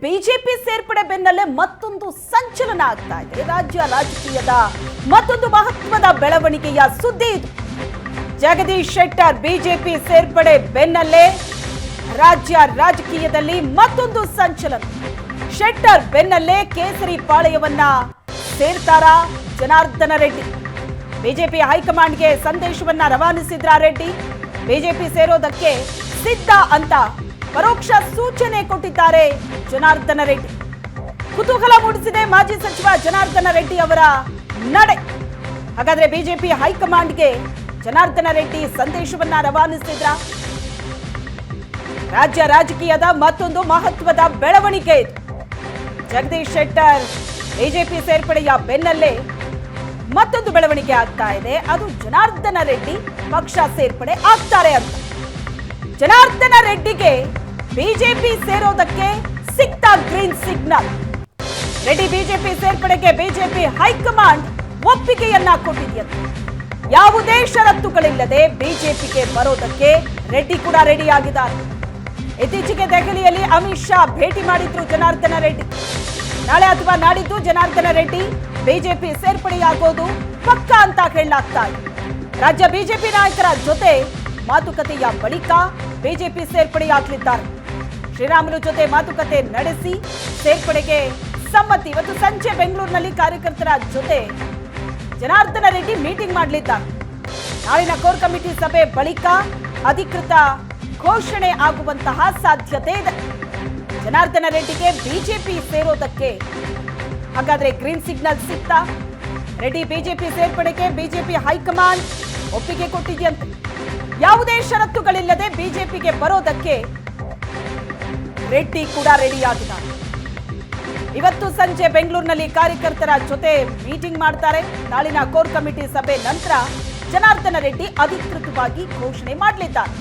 BJP ಸೇರ್ಪಡೆ ಬೆನ್ನಲ್ಲೇ ಮತ್ತೊಂದು ಸಂಚಲನ ಆಗ್ತಾ ಇದೆ. ರಾಜ್ಯ ರಾಜಕೀಯದ ಮತ್ತೊಂದು ಮಹತ್ವದ ಬೆಳವಣಿಗೆಯ ಸುದ್ದಿ ಇದು. ಜಗದೀಶ್ ಶೆಟ್ಟರ್ ಬಿಜೆಪಿ ಸೇರ್ಪಡೆ ಬೆನ್ನಲ್ಲೇ ರಾಜ್ಯ ರಾಜಕೀಯದಲ್ಲಿ ಮತ್ತೊಂದು ಸಂಚಲನ. ಶೆಟ್ಟರ್ ಬೆನ್ನಲ್ಲೇ ಕೇಸರಿ ಪಾಳೆಯವನ್ನ ಸೇರ್ತಾರಾ ಜನಾರ್ದನ ರೆಡ್ಡಿ? ಬಿಜೆಪಿ ಹೈಕಮಾಂಡ್ಗೆ ಸಂದೇಶವನ್ನ ರವಾನಿಸಿದ್ರ ರೆಡ್ಡಿ? ಬಿಜೆಪಿ ಸೇರೋದಕ್ಕೆ ಸಿದ್ಧ ಅಂತ ಪರೋಕ್ಷ ಸೂಚನೆ ಕೊಟ್ಟಿದ್ದಾರೆ ಜನಾರ್ದನ ರೆಡ್ಡಿ. ಕುತೂಹಲ ಮೂಡಿಸಿದೆ ಮಾಜಿ ಸಚಿವ ಜನಾರ್ದನ ರೆಡ್ಡಿ ಅವರ ನಡೆ. ಹಾಗಾದ್ರೆ ಬಿಜೆಪಿ ಹೈಕಮಾಂಡ್ಗೆ ಜನಾರ್ದನ ರೆಡ್ಡಿ ಸಂದೇಶವನ್ನ ರವಾನಿಸಿದ್ರ? ರಾಜ್ಯ ರಾಜಕೀಯದ ಮತ್ತೊಂದು ಮಹತ್ವದ ಬೆಳವಣಿಗೆ ಇದು. ಜಗದೀಶ್ ಶೆಟ್ಟರ್ ಬಿಜೆಪಿ ಸೇರ್ಪಡೆಯ ಬೆನ್ನಲ್ಲೇ ಮತ್ತೊಂದು ಬೆಳವಣಿಗೆ ಆಗ್ತಾ ಇದೆ. ಅದು ಜನಾರ್ದನ ರೆಡ್ಡಿ ಪಕ್ಷ ಸೇರ್ಪಡೆ ಆಗ್ತಾರೆ ಅಂತ. ಜನಾರ್ದನ ರೆಡ್ಡಿಗೆ ಬಿಜೆಪಿ ಸೇರೋದಕ್ಕೆ ಸಿಕ್ತ ಗ್ರೀನ್ ಸಿಗ್ನಲ್. ರೆಡ್ಡಿ ಬಿಜೆಪಿ ಸೇರ್ಪಡೆಗೆ ಬಿಜೆಪಿ ಹೈಕಮಾಂಡ್ ಒಪ್ಪಿಗೆಯನ್ನ ಕೊಟ್ಟಿದೆಯಂತೆ. ಯಾವುದೇ ಷರತ್ತುಗಳಿಲ್ಲದೆ ಬಿಜೆಪಿಗೆ ಬರೋದಕ್ಕೆ ರೆಡ್ಡಿ ಕೂಡ ರೆಡಿ ಆಗಿದ್ದಾರೆ. ಇತ್ತೀಚೆಗೆ ದೆಹಲಿಯಲ್ಲಿ ಅಮಿತ್ ಶಾ ಭೇಟಿ ಮಾಡಿದ್ರು ಜನಾರ್ದನ ರೆಡ್ಡಿ. ನಾಳೆ ಅಥವಾ ನಾಡಿದ್ದು ಜನಾರ್ದನ ರೆಡ್ಡಿ ಬಿಜೆಪಿ ಸೇರ್ಪಡೆಯಾಗೋದು ಪಕ್ಕ ಅಂತ ಹೇಳಲಾಗ್ತಾ ಇದೆ. ರಾಜ್ಯ ಬಿಜೆಪಿ ನಾಯಕರ ಜೊತೆ ಮಾತುಕತೆಯ ಬಳಿಕ ಬಿಜೆಪಿ ಸೇರ್ಪಡೆಯಾಗಲಿದ್ದಾರೆ. ಶ್ರೀರಾಮುಲು ಜೊತೆ ಮಾತುಕತೆ ನಡೆಸಿ ಸೇರ್ಪಡೆಗೆ ಸಮ್ಮತಿ. ಇವತ್ತು ಸಂಜೆ ಬೆಂಗಳೂರಿನಲ್ಲಿ ಕಾರ್ಯಕರ್ತರ ಜೊತೆ ಜನಾರ್ದನ ರೆಡ್ಡಿ ಮೀಟಿಂಗ್ ಮಾಡಲಿದ್ದಾರೆ. ನಾಳಿನ ಕೋರ್ ಕಮಿಟಿ ಸಭೆ ಬಳಿಕ ಅಧಿಕೃತ ಘೋಷಣೆ ಆಗುವಂತಹ ಸಾಧ್ಯತೆ ಇದೆ. ಜನಾರ್ದನ ರೆಡ್ಡಿಗೆ ಬಿಜೆಪಿ ಸೇರೋದಕ್ಕೆ ಹಾಗಾದ್ರೆ ಗ್ರೀನ್ ಸಿಗ್ನಲ್ ಸಿಗ್ತಾ? ರೆಡ್ಡಿ ಬಿಜೆಪಿ ಸೇರ್ಪಡೆಗೆ ಬಿಜೆಪಿ ಹೈಕಮಾಂಡ್ ಒಪ್ಪಿಗೆ ಕೊಟ್ಟಿದೆಯಂತೆ. ಯಾವುದೇ ಷರತ್ತುಗಳಿಲ್ಲದೆ ಬಿಜೆಪಿಗೆ ಬರೋದಕ್ಕೆ ರೆಡ್ಡಿ ಕೂಡ ರೆಡಿಯಾಗಿದ್ದಾರೆ. ಇವತ್ತು ಸಂಜೆ ಬೆಂಗಳೂರಿನಲ್ಲಿ ಕಾರ್ಯಕರ್ತರ ಜೊತೆ ಮೀಟಿಂಗ್ ಮಾಡ್ತಾರೆ. ನಾಳಿನ ಕೋರ್ ಕಮಿಟಿ ಸಭೆ ನಂತರ ಜನಾರ್ದನ ರೆಡ್ಡಿ ಅಧಿಕೃತವಾಗಿ ಘೋಷಣೆ ಮಾಡಲಿದ್ದಾರೆ.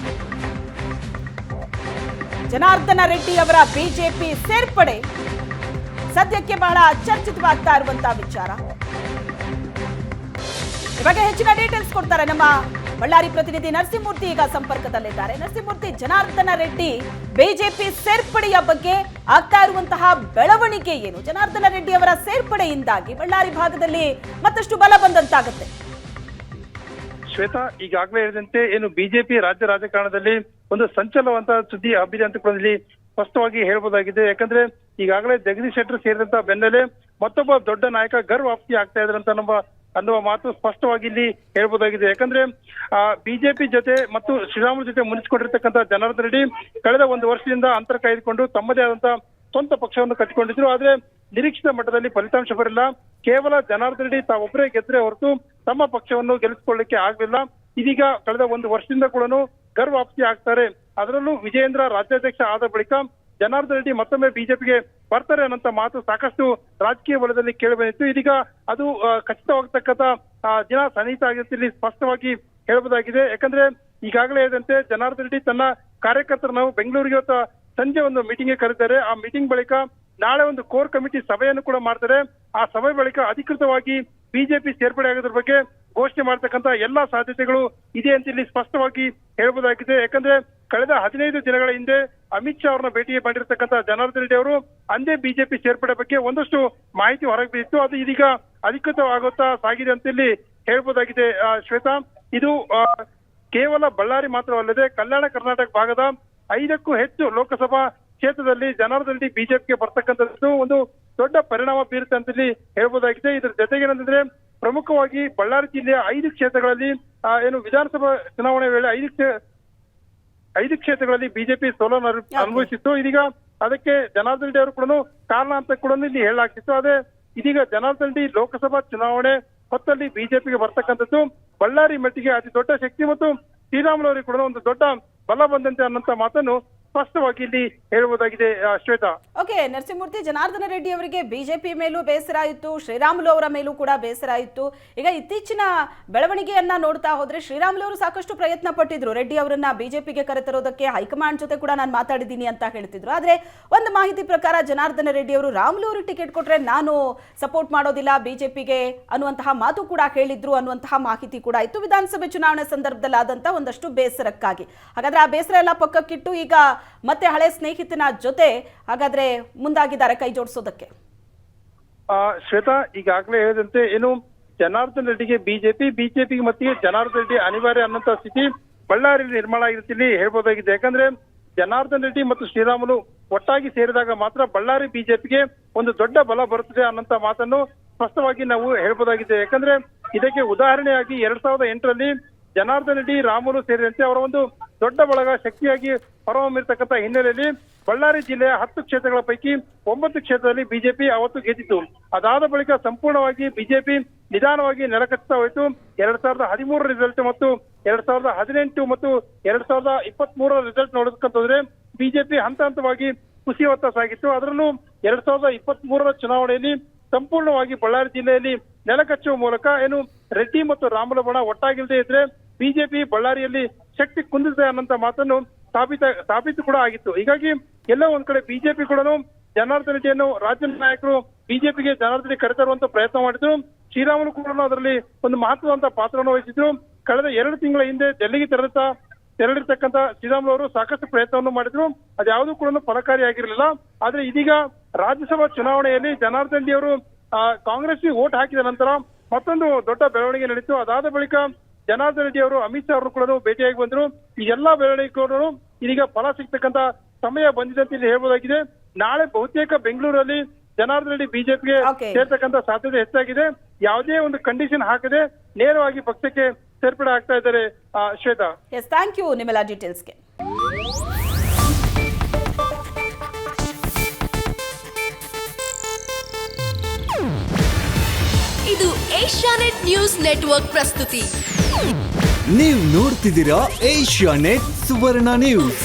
ಜನಾರ್ದನ ರೆಡ್ಡಿ ಅವರ ಬಿಜೆಪಿ ಸೇರ್ಪಡೆ ಸದ್ಯಕ್ಕೆ ಬಹಳ ಚರ್ಚಿತವಾಗ್ತಾ ಇರುವಂತಹ ವಿಚಾರ. ಇವಾಗ ಹೆಚ್ಚಿನ ಡೀಟೇಲ್ಸ್ ಕೊಡ್ತಾರೆ ನಮ್ಮ ಬಳ್ಳಾರಿ ಪ್ರತಿನಿಧಿ ನರಸಿಂಹಮೂರ್ತಿ. ಈಗ ಸಂಪರ್ಕದಲ್ಲಿದ್ದಾರೆ. ನರಸಿಂಹಮೂರ್ತಿ, ಜನಾರ್ದನ ರೆಡ್ಡಿ ಬಿಜೆಪಿ ಸೇರ್ಪಡೆಯ ಬಗ್ಗೆ ಆಗ್ತಾ ಇರುವಂತಹ ಬೆಳವಣಿಗೆ ಏನು? ಜನಾರ್ದನ ರೆಡ್ಡಿ ಅವರ ಸೇರ್ಪಡೆಯಿಂದಾಗಿ ಬಳ್ಳಾರಿ ಭಾಗದಲ್ಲಿ ಮತ್ತಷ್ಟು ಬಲ ಬಂದಂತಾಗುತ್ತೆ. ಶ್ವೇತಾ, ಈಗಾಗಲೇ ಹೇಳಿದಂತೆ ಏನು ಬಿಜೆಪಿ ರಾಜ್ಯ ರಾಜಕಾರಣದಲ್ಲಿ ಒಂದು ಸಂಚಲನವಂತ ಸುದ್ದಿ ಹಬ್ಬಿದೆ ಅಂತ ಕೂಡ ಇಲ್ಲಿ ಸ್ಪಷ್ಟವಾಗಿ ಹೇಳ್ಬೋದಾಗಿದೆ. ಯಾಕಂದ್ರೆ ಈಗಾಗಲೇ ಜಗದೀಶ್ ಶೆಟ್ಟರ್ ಸೇರಿದಂತ ಬೆನ್ನಲ್ಲೇ ಮತ್ತೊಬ್ಬ ದೊಡ್ಡ ನಾಯಕ ಗರ್ ವಾಪಸಿ ಆಗ್ತಾ ಇದ್ರಂತ ಅನ್ನುವ ಮಾತು ಸ್ಪಷ್ಟವಾಗಿ ಇಲ್ಲಿ ಹೇಳ್ಬೋದಾಗಿದೆ. ಯಾಕಂದ್ರೆ ಬಿಜೆಪಿ ಜೊತೆ ಮತ್ತು ಶ್ರೀರಾಮುಲು ಜೊತೆ ಮುನಿಸಿಕೊಂಡಿರ್ತಕ್ಕಂಥ ಜನಾರ್ದನ ರೆಡ್ಡಿ ಕಳೆದ ಒಂದು ವರ್ಷದಿಂದ ಅಂತರ ಕಾಯ್ದುಕೊಂಡು ತಮ್ಮದೇ ಆದಂತಹ ಸ್ವಂತ ಪಕ್ಷವನ್ನು ಕಟ್ಟಿಕೊಂಡಿದ್ರು. ಆದ್ರೆ ನಿರೀಕ್ಷಿತ ಮಟ್ಟದಲ್ಲಿ ಫಲಿತಾಂಶ ಬರಲಿಲ್ಲ. ಕೇವಲ ಜನಾರ್ದನ ರೆಡ್ಡಿ ತಾವೊಬ್ಬರೇ ಗೆದ್ರೆ ಹೊರತು ತಮ್ಮ ಪಕ್ಷವನ್ನು ಗೆಲ್ಲಿಸಿಕೊಳ್ಳಲಿಕ್ಕೆ ಆಗಲಿಲ್ಲ. ಇದೀಗ ಕಳೆದ ಒಂದು ವರ್ಷದಿಂದ ಕೂಡ ಗರ್ ವಾಪಸಿ ಆಗ್ತಾರೆ. ಅದರಲ್ಲೂ ವಿಜಯೇಂದ್ರ ರಾಜ್ಯಾಧ್ಯಕ್ಷ ಆದ ಬಳಿಕ ಜನಾರ್ದನ ರೆಡ್ಡಿ ಮತ್ತೊಮ್ಮೆ ಬಿಜೆಪಿಗೆ ಬರ್ತಾರೆ ಅನ್ನೋ ಮಾತು ಸಾಕಷ್ಟು ರಾಜಕೀಯ ವಲಯದಲ್ಲಿ ಕೇಳಿ ಬಂದಿತ್ತು. ಇದೀಗ ಅದು ಖಚಿತವಾಗತಕ್ಕಂತ ದಿನ ಸನ್ನಿಹಿತ ಆಗಿರುತ್ತೆ ಇಲ್ಲಿ ಸ್ಪಷ್ಟವಾಗಿ ಹೇಳಬಹುದಾಗಿದೆ. ಯಾಕಂದ್ರೆ ಈಗಾಗಲೇ ಹೇಳಿದಂತೆ ಜನಾರ್ದನ ರೆಡ್ಡಿ ತನ್ನ ಕಾರ್ಯಕರ್ತರನ್ನು ಬೆಂಗಳೂರಿಗೆ ಸಂಜೆ ಒಂದು ಮೀಟಿಂಗ್ಗೆ ಕರೆದಿದ್ದಾರೆ. ಆ ಮೀಟಿಂಗ್ ಬಳಿಕ ನಾಳೆ ಒಂದು ಕೋರ್ ಕಮಿಟಿ ಸಭೆಯನ್ನು ಕೂಡ ಮಾಡ್ತಾರೆ. ಆ ಸಭೆ ಬಳಿಕ ಅಧಿಕೃತವಾಗಿ ಬಿಜೆಪಿ ಸೇರ್ಪಡೆ ಆಗೋದ್ರ ಬಗ್ಗೆ ಘೋಷಣೆ ಮಾಡತಕ್ಕಂತ ಎಲ್ಲಾ ಸಾಧ್ಯತೆಗಳು ಇದೆ ಅಂತ ಇಲ್ಲಿ ಸ್ಪಷ್ಟವಾಗಿ ಹೇಳ್ಬೋದಾಗಿದೆ. ಯಾಕಂದ್ರೆ ಕಳೆದ 15 ದಿನಗಳ ಹಿಂದೆ ಅಮಿತ್ ಶಾ ಅವರನ್ನ ಭೇಟಿ ಮಾಡಿರ್ತಕ್ಕಂಥ ಜನಾರ್ದನ ರೆಡ್ಡಿ ಅವರು ಅಂದೇ ಬಿಜೆಪಿ ಸೇರ್ಪಡೆ ಬಗ್ಗೆ ಒಂದಷ್ಟು ಮಾಹಿತಿ ಹೊರಗೆ ಬಿದ್ದಿತ್ತು. ಅದು ಇದೀಗ ಅಧಿಕೃತವಾಗುತ್ತಾ ಸಾಗಿದೆ ಅಂತ ಇಲ್ಲಿ ಹೇಳ್ಬೋದಾಗಿದೆ. ಶ್ವೇತಾ, ಇದು ಕೇವಲ ಬಳ್ಳಾರಿ ಮಾತ್ರವಲ್ಲದೆ ಕಲ್ಯಾಣ ಕರ್ನಾಟಕ ಭಾಗದ 5ಕ್ಕೂ ಹೆಚ್ಚು ಲೋಕಸಭಾ ಕ್ಷೇತ್ರದಲ್ಲಿ ಜನಾರ್ದನ ರೆಡ್ಡಿ ಬಿಜೆಪಿಗೆ ಬರ್ತಕ್ಕಂಥದ್ದು ಒಂದು ದೊಡ್ಡ ಪರಿಣಾಮ ಬೀರುತ್ತೆ ಅಂತ ಇಲ್ಲಿ ಹೇಳ್ಬೋದಾಗಿದೆ. ಇದ್ರ ಜೊತೆಗೆ ಏನಂತಂದ್ರೆ ಪ್ರಮುಖವಾಗಿ ಬಳ್ಳಾರಿ ಜಿಲ್ಲೆಯ 5 ಕ್ಷೇತ್ರಗಳಲ್ಲಿ ಏನು ವಿಧಾನಸಭಾ ಚುನಾವಣೆ ವೇಳೆ 5 ಕ್ಷೇತ್ರಗಳಲ್ಲಿ ಬಿಜೆಪಿ ಸೋಲನ್ನು ಅನುಭವಿಸಿತ್ತು. ಇದೀಗ ಅದಕ್ಕೆ ಜನಾರ್ದನ ರೆಡ್ಡಿ ಅವರು ಕೂಡ ಕಾರಣ ಅಂತ ಕೂಡ ಇಲ್ಲಿ ಹೇಳಲಾಗ್ತಿತ್ತು. ಅದೇ ಇದೀಗ ಜನಾರ್ದನ ರೆಡ್ಡಿ ಲೋಕಸಭಾ ಚುನಾವಣೆ ಹೊತ್ತಲ್ಲಿ ಬಿಜೆಪಿಗೆ ಬರ್ತಕ್ಕಂಥದ್ದು ಬಳ್ಳಾರಿ ಮಟ್ಟಿಗೆ ಅತಿ ದೊಡ್ಡ ಶಕ್ತಿ ಮತ್ತು ಶ್ರೀರಾಮುಲು ಅವರಿಗೆ ಕೂಡ ಒಂದು ದೊಡ್ಡ ಬಲ ಬಂದಂತೆ ಅನ್ನೋಂತ ಮಾತನ್ನು ಸ್ಪಷ್ಟವಾಗಿ ಇಲ್ಲಿ ಹೇಳಬಹುದಾಗಿದೆ. ಶ್ವೇತಾ, ಓಕೆ ನರಸಿಂಹಮೂರ್ತಿ, ಜನಾರ್ದನ ರೆಡ್ಡಿ ಅವರಿಗೆ ಬಿಜೆಪಿ ಮೇಲೂ ಬೇಸರ ಇತ್ತು, ಶ್ರೀರಾಮುಲು ಅವರ ಮೇಲೂ ಕೂಡ ಬೇಸರ ಇತ್ತು. ಈಗ ಇತ್ತೀಚಿನ ಬೆಳವಣಿಗೆಯನ್ನ ನೋಡ್ತಾ ಹೋದ್ರೆ ಶ್ರೀರಾಮುಲು ಅವರು ಸಾಕಷ್ಟು ಪ್ರಯತ್ನ ಪಟ್ಟಿದ್ರು ರೆಡ್ಡಿ ಅವರನ್ನ ಬಿಜೆಪಿಗೆ ಕರೆತರೋದಕ್ಕೆ. ಹೈಕಮಾಂಡ್ ಜೊತೆ ಕೂಡ ನಾನು ಮಾತಾಡಿದ್ದೀನಿ ಅಂತ ಹೇಳ್ತಿದ್ರು. ಆದ್ರೆ ಒಂದು ಮಾಹಿತಿ ಪ್ರಕಾರ ಜನಾರ್ದನ ರೆಡ್ಡಿ ಅವರು ರಾಮುಲು ಅವರು ಟಿಕೆಟ್ ಕೊಟ್ರೆ ನಾನು ಸಪೋರ್ಟ್ ಮಾಡೋದಿಲ್ಲ ಬಿಜೆಪಿಗೆ ಅನ್ನುವಂತಹ ಮಾತು ಕೂಡ ಹೇಳಿದ್ರು ಅನ್ನುವಂತಹ ಮಾಹಿತಿ ಕೂಡ ಇತ್ತು. ವಿಧಾನಸಭೆ ಚುನಾವಣೆ ಸಂದರ್ಭದಲ್ಲಿ ಆದಂತ ಒಂದಷ್ಟು ಬೇಸರಕ್ಕಾಗಿ. ಹಾಗಾದ್ರೆ ಆ ಬೇಸರ ಎಲ್ಲ ಪಕ್ಕಕ್ಕಿಟ್ಟು ಈಗ ಮತ್ತೆ ಹಳೆ ಸ್ನೇಹಿತನ ಜೊತೆ ಹಾಗಾದ್ರೆ ಮುಂದಾಗಿದ್ದಾರೆ ಕೈ ಜೋಡಿಸೋದಕ್ಕೆ? ಶ್ವೇತಾ, ಈಗಾಗಲೇ ಹೇಳಿದಂತೆ ಏನು ಜನಾರ್ದನ್ ರೆಡ್ಡಿಗೆ ಬಿಜೆಪಿಗೆ ಮತ್ತೆ ಜನಾರ್ದನ್ ರೆಡ್ಡಿ ಅನಿವಾರ್ಯ ಅನ್ನೋಂತ ಸ್ಥಿತಿ ಬಳ್ಳಾರಿಯಲ್ಲಿ ನಿರ್ಮಾಣ ಆಗಿರುತ್ತಿಲ್ಲಿ ಹೇಳ್ಬೋದಾಗಿದೆ. ಯಾಕಂದ್ರೆ ಜನಾರ್ದನ್ ರೆಡ್ಡಿ ಮತ್ತು ಶ್ರೀರಾಮುಲು ಒಟ್ಟಾಗಿ ಸೇರಿದಾಗ ಮಾತ್ರ ಬಳ್ಳಾರಿ ಬಿಜೆಪಿಗೆ ಒಂದು ದೊಡ್ಡ ಬಲ ಬರುತ್ತದೆ ಅನ್ನೋಂತ ಮಾತನ್ನು ಸ್ಪಷ್ಟವಾಗಿ ನಾವು ಹೇಳ್ಬೋದಾಗಿದೆ. ಯಾಕಂದ್ರೆ ಇದಕ್ಕೆ ಉದಾಹರಣೆಯಾಗಿ 2008ರಲ್ಲಿ ಜನಾರ್ದನ್ ರೆಡ್ಡಿ, ರಾಮುಲು ಸೇರಿದಂತೆ ಅವರ ಒಂದು ದೊಡ್ಡ ಬಳಗ ಶಕ್ತಿಯಾಗಿ ಹೊರಹೊಮ್ಮಿರ್ತಕ್ಕಂಥ ಹಿನ್ನೆಲೆಯಲ್ಲಿ ಬಳ್ಳಾರಿ ಜಿಲ್ಲೆಯ 10 ಕ್ಷೇತ್ರಗಳ ಪೈಕಿ 9 ಕ್ಷೇತ್ರದಲ್ಲಿ ಬಿಜೆಪಿ ಅವತ್ತು ಗೆದ್ದಿತ್ತು. ಅದಾದ ಬಳಿಕ ಸಂಪೂರ್ಣವಾಗಿ ಬಿಜೆಪಿ ನಿಧಾನವಾಗಿ ನೆಲಕಚ್ಚುತ್ತಾ ಹೋಯಿತು. 2013 ರಿಸಲ್ಟ್ ಮತ್ತು 2018 ಮತ್ತು 2023 ರಿಸಲ್ಟ್ ನೋಡೋದಕ್ಕಂತಂದ್ರೆ ಬಿಜೆಪಿ ಹಂತ ಹಂತವಾಗಿ ಕುಸಿಯುವತ್ತ ಸಾಗಿತ್ತು. ಅದರಲ್ಲೂ 2023 ಚುನಾವಣೆಯಲ್ಲಿ ಸಂಪೂರ್ಣವಾಗಿ ಬಳ್ಳಾರಿ ಜಿಲ್ಲೆಯಲ್ಲಿ ನೆಲಕಚ್ಚುವ ಮೂಲಕ ಏನು ರೆಡ್ಡಿ ಮತ್ತು ರಾಮುಲ ಬಣ ಒಟ್ಟಾಗಿಲ್ಲದೆ ಇದ್ರೆ ಬಿಜೆಪಿ ಬಳ್ಳಾರಿಯಲ್ಲಿ ಶಕ್ತಿ ಕುಂದಿದೆ ಅನ್ನೋಂತ ಮಾತನ್ನು ಸಾಬೀತು ಕೂಡ ಆಗಿತ್ತು. ಹೀಗಾಗಿ ಎಲ್ಲ ಒಂದ್ ಕಡೆ ಬಿಜೆಪಿ ಕೂಡ ಜನಾರ್ದನ್ ರೆಡ್ಡಿಯನ್ನು ರಾಜ್ಯ ನಾಯಕರು ಬಿಜೆಪಿಗೆ ಜನಾರ್ದನ್ ರೆಡ್ಡಿ ಕರೆತರುವಂತ ಪ್ರಯತ್ನ ಮಾಡಿದ್ರು. ಶ್ರೀರಾಮುಲು ಕೂಡ ಅದರಲ್ಲಿ ಒಂದು ಮಹತ್ವದಂತ ಪಾತ್ರವನ್ನು ವಹಿಸಿದ್ರು. ಕಳೆದ 2 ತಿಂಗಳ ಹಿಂದೆ ಡೆಲ್ಲಿಗೆ ತೆರಳಿರ್ತಕ್ಕಂಥ ಶ್ರೀರಾಮುಲು ಅವರು ಸಾಕಷ್ಟು ಪ್ರಯತ್ನವನ್ನು ಮಾಡಿದ್ರು. ಅದ್ಯಾವುದೂ ಕೂಡ ಫಲಕಾರಿಯಾಗಿರಲಿಲ್ಲ. ಆದ್ರೆ ಇದೀಗ ರಾಜ್ಯಸಭಾ ಚುನಾವಣೆಯಲ್ಲಿ ಜನಾರ್ದನ್ ರೆಡ್ಡಿ ಅವರು ಕಾಂಗ್ರೆಸ್ಗೆ ವೋಟ್ ಹಾಕಿದ ನಂತರ ಮತ್ತೊಂದು ದೊಡ್ಡ ಬೆಳವಣಿಗೆ ನಡೀತು. ಅದಾದ ಬಳಿಕ ಜನಾರ್ದನ್ ರೆಡ್ಡಿ ಅವರು ಅಮಿತ್ ಶಾ ಅವರು ಕೂಡ ಭೇಟಿಯಾಗಿ ಬಂದ್ರು. ಈ ಎಲ್ಲಾ ಬೆಳವಣಿಗೆಗಳು ಇದೀಗ ಫಲ ಸಿಗ್ತಕ್ಕಂತ ಸಮಯ ಬಂದಿದೆ ಅಂತ ಇಲ್ಲಿ ಹೇಳ್ಬೋದಾಗಿದೆ. ನಾಳೆ ಬಹುತೇಕ ಬೆಂಗಳೂರಲ್ಲಿ ಜನಾರ್ದನ್ ರೆಡ್ಡಿ ಬಿಜೆಪಿಗೆ ಸೇರ್ತಕ್ಕಂಥ ಸಾಧ್ಯತೆ ಹೆಚ್ಚಾಗಿದೆ. ಯಾವುದೇ ಒಂದು ಕಂಡೀಷನ್ ಹಾಕದೆ ನೇರವಾಗಿ ಪಕ್ಷಕ್ಕೆ ಸೇರ್ಪಡೆ ಆಗ್ತಾ ಇದ್ದಾರೆ. ಶ್ವೇತಾ, ಎಸ್, ಥ್ಯಾಂಕ್ ಯು ನಿಮ್ಮೆಲ್ಲ ಡೀಟೇಲ್ಸ್ಗೆ. ಇದು ಏಷ್ಯಾನೆಟ್ ನ್ಯೂಸ್ ನೆಟ್ವರ್ಕ್ ಪ್ರಸ್ತುತಿ. ನೀವು ನೋಡ್ತಿದ್ದೀರಾ ಏಷ್ಯಾನೆಟ್ ಸುವರ್ಣ ನ್ಯೂಸ್.